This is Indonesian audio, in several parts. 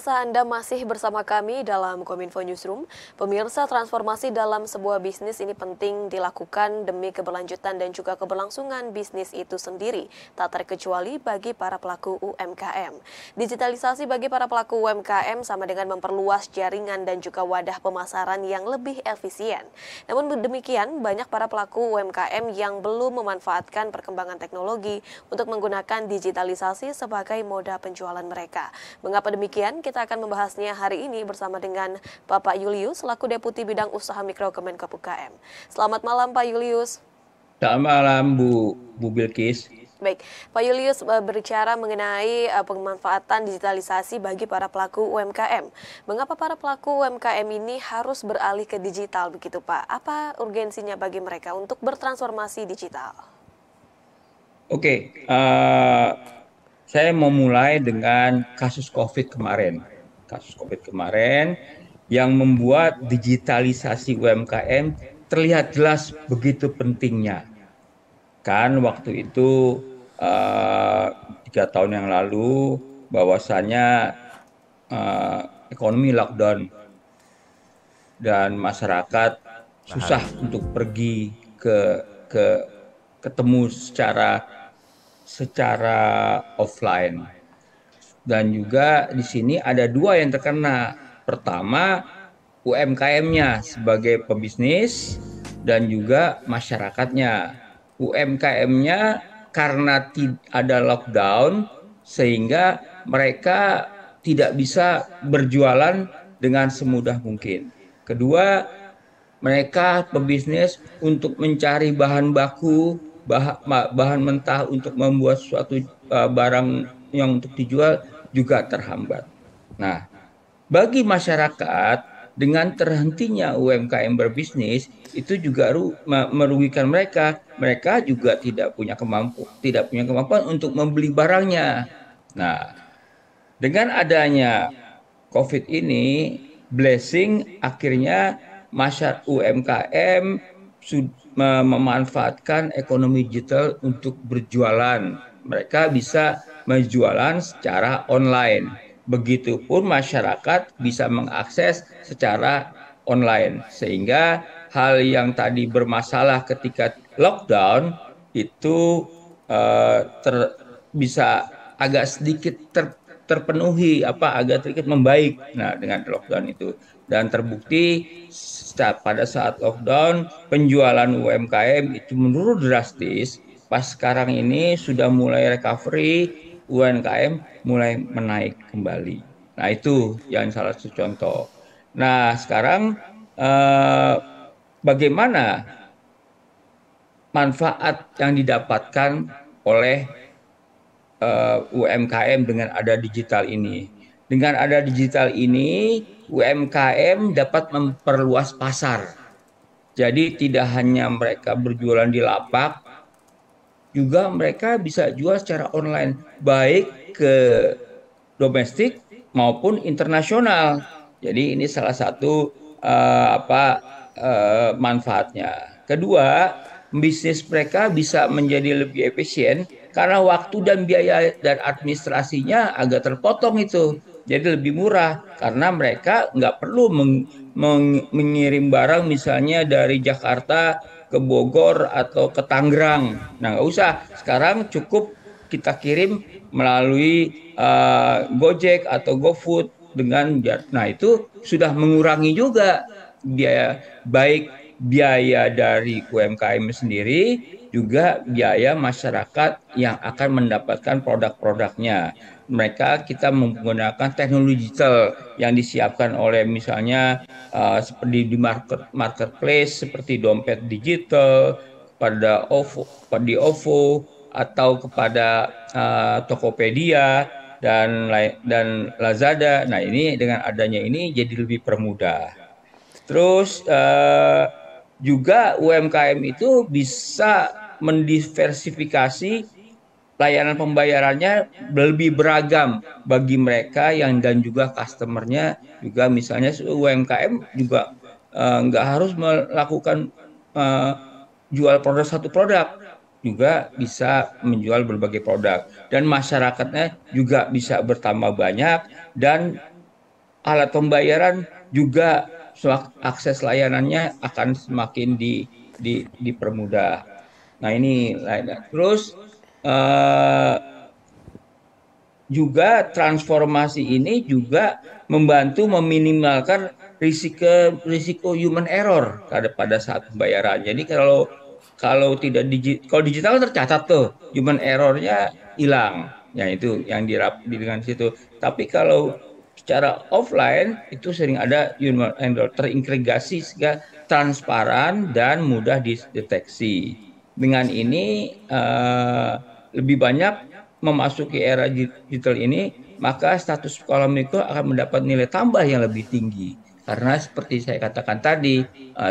Pemirsa, Anda masih bersama kami dalam Kominfo Newsroom. Pemirsa, transformasi dalam sebuah bisnis ini penting dilakukan demi keberlanjutan dan juga keberlangsungan bisnis itu sendiri, tak terkecuali bagi para pelaku UMKM. Digitalisasi bagi para pelaku UMKM sama dengan memperluas jaringan dan juga wadah pemasaran yang lebih efisien. Namun demikian, banyak para pelaku UMKM yang belum memanfaatkan perkembangan teknologi untuk menggunakan digitalisasi sebagai moda penjualan mereka. Mengapa demikian? Kita akan membahasnya hari ini bersama dengan Bapak Julius, selaku Deputi Bidang Usaha Mikro Kemenkop UKM. Selamat malam Pak Julius. Selamat malam Bu Bilkis. Baik, Pak Julius berbicara mengenai pemanfaatan digitalisasi bagi para pelaku UMKM. Mengapa para pelaku UMKM ini harus beralih ke digital begitu Pak? Apa urgensinya bagi mereka untuk bertransformasi digital? Oke, saya mau mulai dengan kasus COVID kemarin. Kasus COVID kemarin yang membuat digitalisasi UMKM terlihat jelas begitu pentingnya. Kan waktu itu 3 tahun yang lalu bahwasannya ekonomi lockdown dan masyarakat susah untuk pergi ke ketemu secara offline. Dan juga di sini ada dua yang terkena. Pertama, UMKM-nya sebagai pebisnis dan juga masyarakatnya. UMKM-nya karena ada lockdown sehingga mereka tidak bisa berjualan dengan semudah mungkin. Kedua, mereka pebisnis untuk mencari bahan baku, bahan mentah untuk membuat suatu barang yang untuk dijual juga terhambat. Nah, bagi masyarakat dengan terhentinya UMKM berbisnis itu juga merugikan mereka. Mereka juga tidak punya kemampuan untuk membeli barangnya. Nah, dengan adanya COVID ini, blessing akhirnya masyarakat UMKM memanfaatkan ekonomi digital untuk berjualan. Mereka bisa menjualan secara online. Begitupun masyarakat bisa mengakses secara online. Sehingga hal yang tadi bermasalah ketika lockdown itu bisa agak sedikit terpenuhi, agak sedikit membaik. Nah, dengan lockdown itu. Dan terbukti pada saat lockdown penjualan UMKM itu menurun drastis. Pas sekarang ini sudah mulai recovery, UMKM mulai menaik kembali. Nah, itu yang salah satu contoh. Nah, sekarang bagaimana manfaat yang didapatkan oleh UMKM dengan ada digital ini? Dengan ada digital ini, UMKM dapat memperluas pasar. Jadi tidak hanya mereka berjualan di lapak, juga mereka bisa jual secara online, baik ke domestik maupun internasional. Jadi ini salah satu manfaatnya. Kedua, bisnis mereka bisa menjadi lebih efisien karena waktu dan biaya dan administrasinya agak terpotong itu. Jadi lebih murah karena mereka nggak perlu mengirim barang misalnya dari Jakarta ke Bogor atau ke Tangerang. Nah, nggak usah. Sekarang cukup kita kirim melalui Gojek atau GoFood dengan, nah itu sudah mengurangi juga biaya dari UMKM sendiri, juga biaya masyarakat yang akan mendapatkan produk-produknya. Kita menggunakan teknologi digital yang disiapkan oleh misalnya seperti di marketplace seperti dompet digital, di OVO atau kepada Tokopedia dan Lazada. Nah, ini dengan adanya ini jadi lebih permudah. Terus juga UMKM itu bisa mendiversifikasi layanan pembayarannya lebih beragam bagi mereka dan juga customernya. Juga misalnya UMKM juga nggak harus melakukan jual produk satu produk, juga bisa menjual berbagai produk dan masyarakatnya juga bisa bertambah banyak dan alat pembayaran juga akses layanannya akan semakin dipermudah. Nah ini terus eh, juga transformasi ini juga membantu meminimalkan risiko human error pada saat pembayaran. Jadi kalau kalau tidak kalau digital tercatat tuh human errornya hilang. Ya itu yang dengan situ. Tapi kalau secara offline itu sering ada human error terintegrasi sehingga transparan dan mudah dideteksi. Dengan ini lebih banyak memasuki era digital ini, maka status sekolah mikro akan mendapat nilai tambah yang lebih tinggi. Karena seperti saya katakan tadi,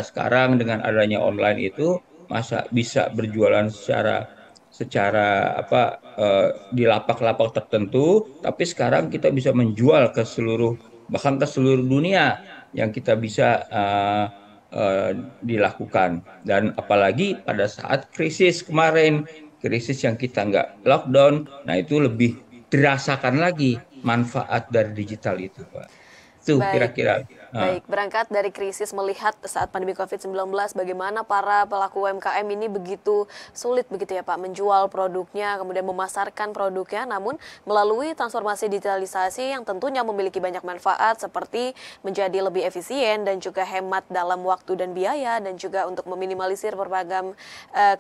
sekarang dengan adanya online itu masa bisa berjualan secara secara apa di lapak-lapak tertentu, tapi sekarang kita bisa menjual ke seluruh bahkan ke seluruh dunia yang kita bisa uh, dilakukan. Dan apalagi pada saat krisis kemarin, krisis yang kita nggak lockdown, nah itu lebih dirasakan lagi manfaat dari digital itu, Pak. Itu Baik, kira-kira. Nah, baik. Berangkat dari krisis melihat saat pandemi COVID-19 bagaimana para pelaku UMKM ini begitu sulit begitu ya Pak menjual produknya, kemudian memasarkan produknya, namun melalui transformasi digitalisasi yang tentunya memiliki banyak manfaat seperti menjadi lebih efisien dan juga hemat dalam waktu dan biaya dan juga untuk meminimalisir berbagai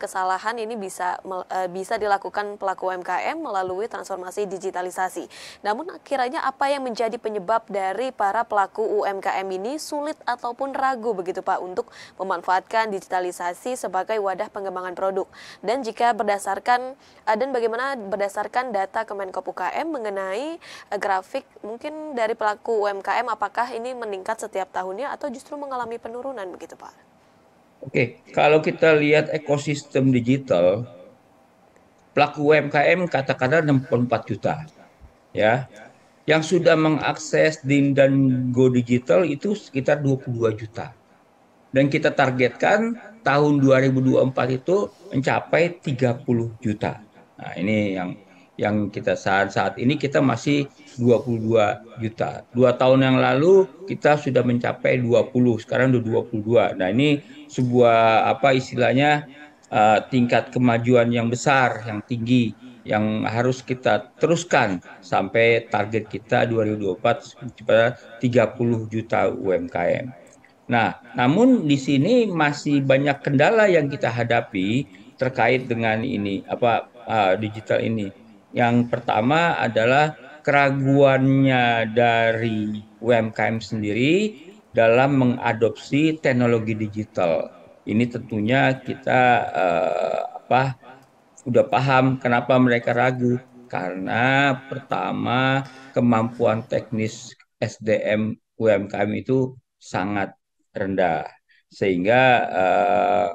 kesalahan ini bisa dilakukan pelaku UMKM melalui transformasi digitalisasi. Namun kiranya apa yang menjadi penyebab dari para pelaku UMKM ini sulit ataupun ragu begitu Pak untuk memanfaatkan digitalisasi sebagai wadah pengembangan produk. Dan jika dan bagaimana berdasarkan data Kemenkop UKM mengenai grafik mungkin dari pelaku UMKM apakah ini meningkat setiap tahunnya atau justru mengalami penurunan begitu Pak? oke, kalau kita lihat ekosistem digital, pelaku UMKM katakanlah 64 juta, ya. Yang sudah mengakses DIN dan Go Digital itu sekitar 22 juta. Dan kita targetkan tahun 2024 itu mencapai 30 juta. Nah, ini yang kita saat ini kita masih 22 juta. 2 tahun yang lalu kita sudah mencapai 20, sekarang udah 22. Nah, ini sebuah apa istilahnya tingkat kemajuan yang besar, yang tinggi yang harus kita teruskan sampai target kita 2024 pada 30 juta UMKM. Nah, namun di sini masih banyak kendala yang kita hadapi terkait dengan ini digital ini. Yang pertama adalah keraguannya dari UMKM sendiri dalam mengadopsi teknologi digital. Ini tentunya kita udah paham kenapa mereka ragu karena pertama kemampuan teknis SDM UMKM itu sangat rendah sehingga uh,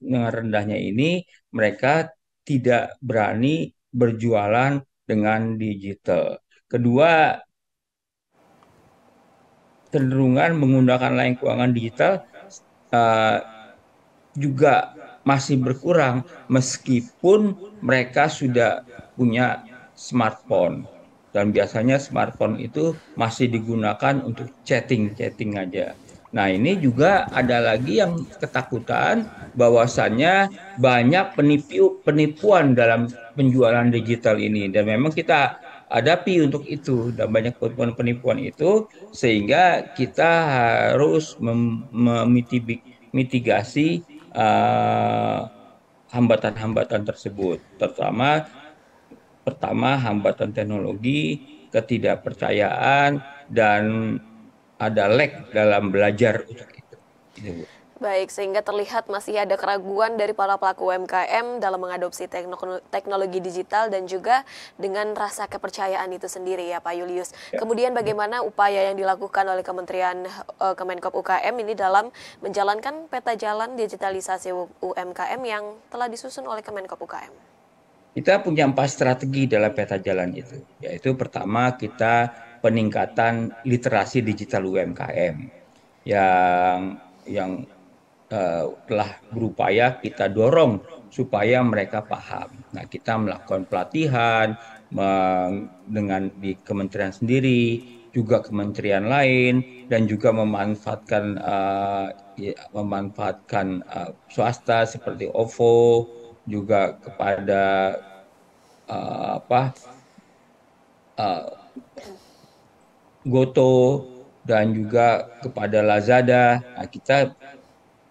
dengan rendahnya ini mereka tidak berani berjualan dengan digital. Kedua, cenderungan menggunakan layanan keuangan digital uh, juga masih berkurang meskipun mereka sudah punya smartphone dan biasanya smartphone itu masih digunakan untuk chatting aja. Nah, ini juga ada lagi yang ketakutan bahwasannya banyak penipuan dalam penjualan digital ini dan memang kita hadapi untuk itu dan banyak penipuan itu sehingga kita harus memitigasi hambatan-hambatan tersebut, terutama pertama hambatan teknologi, ketidakpercayaan, dan ada lag dalam belajar untuk itu. Itu, Bu. Baik, sehingga terlihat masih ada keraguan dari para pelaku UMKM dalam mengadopsi teknologi digital dan juga dengan rasa kepercayaan itu sendiri ya Pak Julius. Ya. Kemudian bagaimana upaya yang dilakukan oleh Kementerian Kemenkop UKM ini dalam menjalankan peta jalan digitalisasi UMKM yang telah disusun oleh Kemenkop UKM? Kita punya 4 strategi dalam peta jalan itu, yaitu pertama kita peningkatan literasi digital UMKM yang telah berupaya kita dorong supaya mereka paham. Nah, kita melakukan pelatihan, dengan di kementerian sendiri, juga kementerian lain, dan juga swasta seperti OVO, juga kepada apa Goto, dan juga kepada Lazada. Nah, kita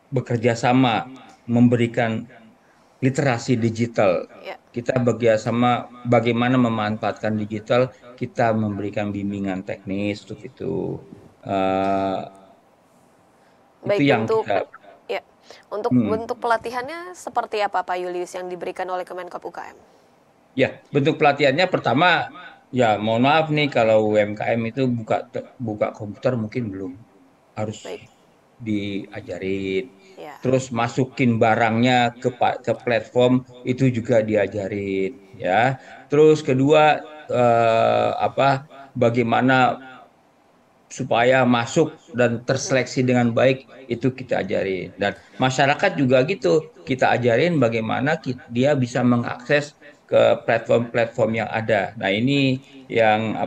bekerja sama memberikan literasi digital. Ya. Kita bekerja sama bagaimana memanfaatkan digital, kita memberikan bimbingan teknis untuk itu. Eh, itu Baik, yang untuk kita. ya, untuk Hmm. bentuk pelatihannya seperti apa Pak Julius yang diberikan oleh Kemenkop UKM? Ya, bentuk pelatihannya pertama, ya mohon maaf nih kalau UMKM itu buka buka komputer mungkin belum, harus Baik, diajarin. ya. Terus masukin barangnya ke platform itu juga diajarin, ya. Terus kedua, bagaimana supaya masuk dan terseleksi dengan baik itu kita ajarin. Dan masyarakat juga gitu, kita ajarin bagaimana dia bisa mengakses ke platform-platform yang ada. Nah, ini yang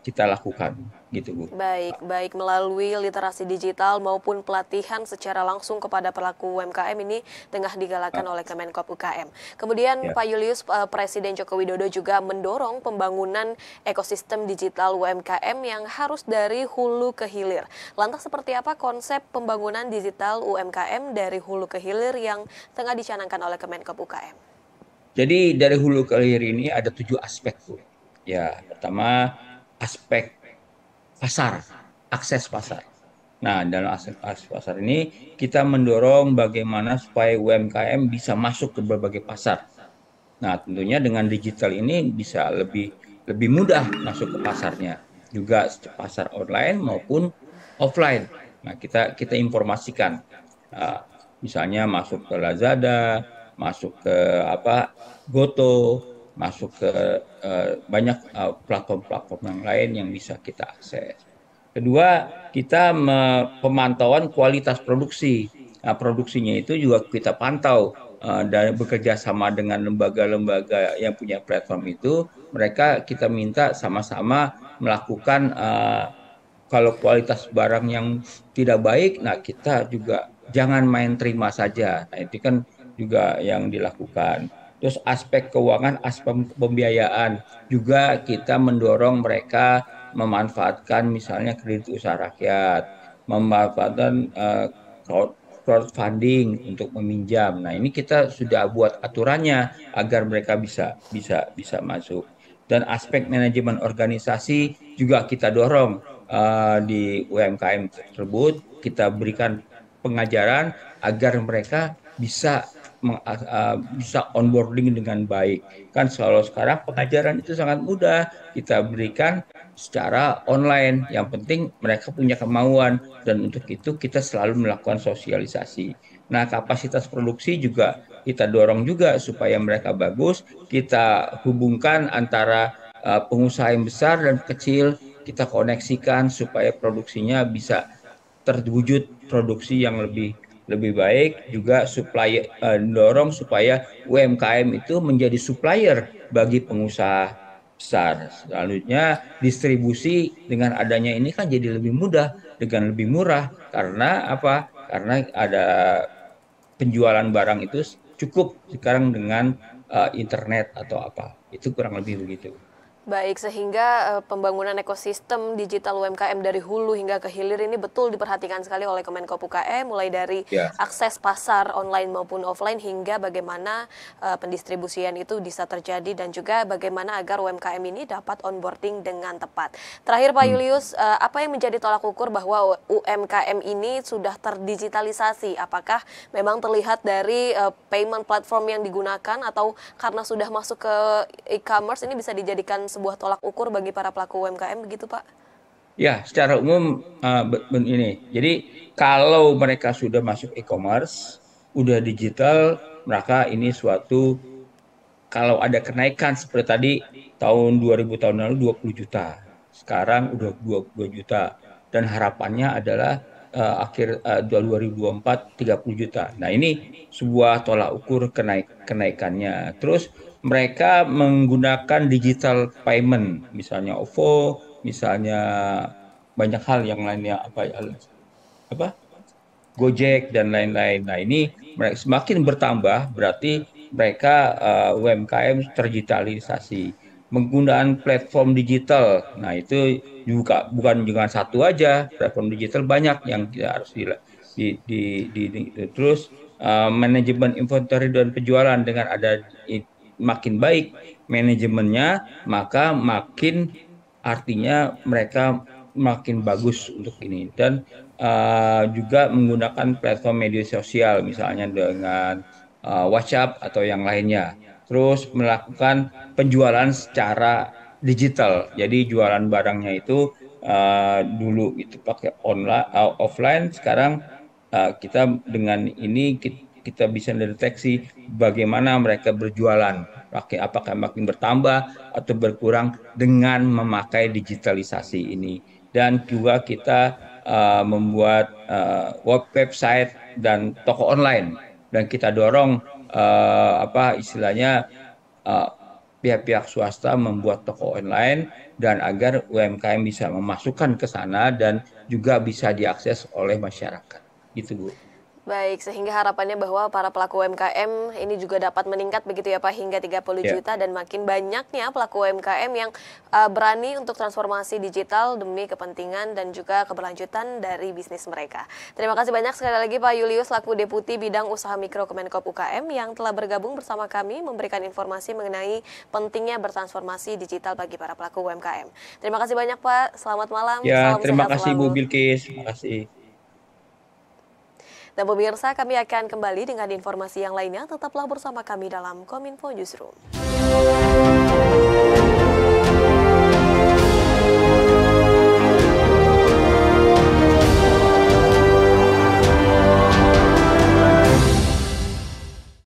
kita lakukan gitu, Bu. Baik, baik melalui literasi digital maupun pelatihan secara langsung kepada pelaku UMKM ini tengah digalakan oleh Kemenkop UKM. Kemudian Ya. Pak Julius, Presiden Joko Widodo juga mendorong pembangunan ekosistem digital UMKM yang harus dari hulu ke hilir. Lantas seperti apa konsep pembangunan digital UMKM dari hulu ke hilir yang tengah dicanangkan oleh Kemenkop UKM? Jadi dari hulu ke hilir ini ada 7 aspek, Bu. Ya, pertama aspek pasar, akses pasar. Nah, dalam akses pasar ini kita mendorong bagaimana supaya UMKM bisa masuk ke berbagai pasar. Nah, tentunya dengan digital ini bisa lebih lebih mudah masuk ke pasarnya, juga pasar online maupun offline. Nah, kita informasikan, Nah, misalnya masuk ke Lazada, masuk ke Goto, masuk ke banyak platform-platform yang lain yang bisa kita akses. Kedua, kita pemantauan kualitas produksi. Nah, produksinya itu juga kita pantau, dan bekerja sama dengan lembaga-lembaga yang punya platform itu. Mereka kita minta sama-sama melakukan, kalau kualitas barang yang tidak baik, nah kita juga jangan main terima saja. Nah, itu kan juga yang dilakukan. Terus aspek keuangan, aspek pembiayaan juga kita mendorong mereka memanfaatkan misalnya kredit usaha rakyat, memanfaatkan crowdfunding untuk meminjam. Nah, ini kita sudah buat aturannya agar mereka bisa bisa bisa masuk. Dan aspek manajemen organisasi juga kita dorong, di UMKM tersebut. Kita berikan pengajaran agar mereka bisa onboarding dengan baik. Kan kalau sekarang pengajaran itu sangat mudah, kita berikan secara online. Yang penting mereka punya kemauan, dan untuk itu kita selalu melakukan sosialisasi. Nah, kapasitas produksi juga kita dorong juga supaya mereka bagus. Kita hubungkan antara pengusaha yang besar dan kecil, kita koneksikan supaya produksinya bisa terwujud produksi yang lebih lebih baik. Juga dorong supaya UMKM itu menjadi supplier bagi pengusaha besar. Selanjutnya distribusi dengan adanya ini kan jadi lebih mudah dengan lebih murah, karena apa? Karena ada penjualan barang itu cukup sekarang dengan internet atau apa. Itu kurang lebih begitu. Baik, sehingga pembangunan ekosistem digital UMKM dari hulu hingga ke hilir ini betul diperhatikan sekali oleh Kemenkop UKM, mulai dari Ya. akses pasar online maupun offline hingga bagaimana pendistribusian itu bisa terjadi dan juga bagaimana agar UMKM ini dapat onboarding dengan tepat. Terakhir Pak Hmm. Julius, apa yang menjadi tolak ukur bahwa UMKM ini sudah terdigitalisasi? Apakah memang terlihat dari payment platform yang digunakan atau karena sudah masuk ke e-commerce ini bisa dijadikan sebuah tolak ukur bagi para pelaku UMKM begitu Pak? Ya, secara umum, ini. Jadi kalau mereka sudah masuk e-commerce, udah digital, maka ini suatu, kalau ada kenaikan seperti tadi tahun 2000, tahun lalu 20 juta. Sekarang udah 22 juta, dan harapannya adalah akhir 2024 30 juta. Nah, ini sebuah tolak ukur kenaikannya. Terus mereka menggunakan digital payment, misalnya OVO, misalnya banyak hal yang lainnya apa Gojek dan lain-lain. Nah, ini mereka semakin bertambah, berarti mereka UMKM terdigitalisasi. Penggunaan platform digital. Nah, itu juga bukan dengan satu aja, platform digital banyak yang kita harus terus manajemen inventory dan penjualan dengan ada makin baik manajemennya, maka makin artinya mereka makin bagus untuk ini dan juga menggunakan platform media sosial misalnya dengan WhatsApp atau yang lainnya. Terus melakukan penjualan secara digital. Jadi jualan barangnya itu dulu itu pakai online, offline. Sekarang kita dengan ini kita bisa mendeteksi bagaimana mereka berjualan. Apakah makin bertambah atau berkurang dengan memakai digitalisasi ini. Dan juga kita membuat website dan toko online dan kita dorong apa istilahnya uh, pihak-pihak swasta membuat toko online dan agar UMKM bisa memasukkan ke sana dan juga bisa diakses oleh masyarakat. Gitu, Bu. Baik, sehingga harapannya bahwa para pelaku UMKM ini juga dapat meningkat begitu ya Pak hingga 30 Ya. juta dan makin banyaknya pelaku UMKM yang berani untuk transformasi digital demi kepentingan dan juga keberlanjutan dari bisnis mereka. Terima kasih banyak sekali lagi Pak Julius selaku Deputi Bidang Usaha Mikro Kemenkop UKM yang telah bergabung bersama kami memberikan informasi mengenai pentingnya bertransformasi digital bagi para pelaku UMKM. Terima kasih banyak Pak, selamat malam, Ya, salam terima sehat kasih Bu selalu. Bilkis. Terima kasih. Dan pemirsa, kami akan kembali dengan informasi yang lainnya. Tetaplah bersama kami dalam Kominfo Newsroom.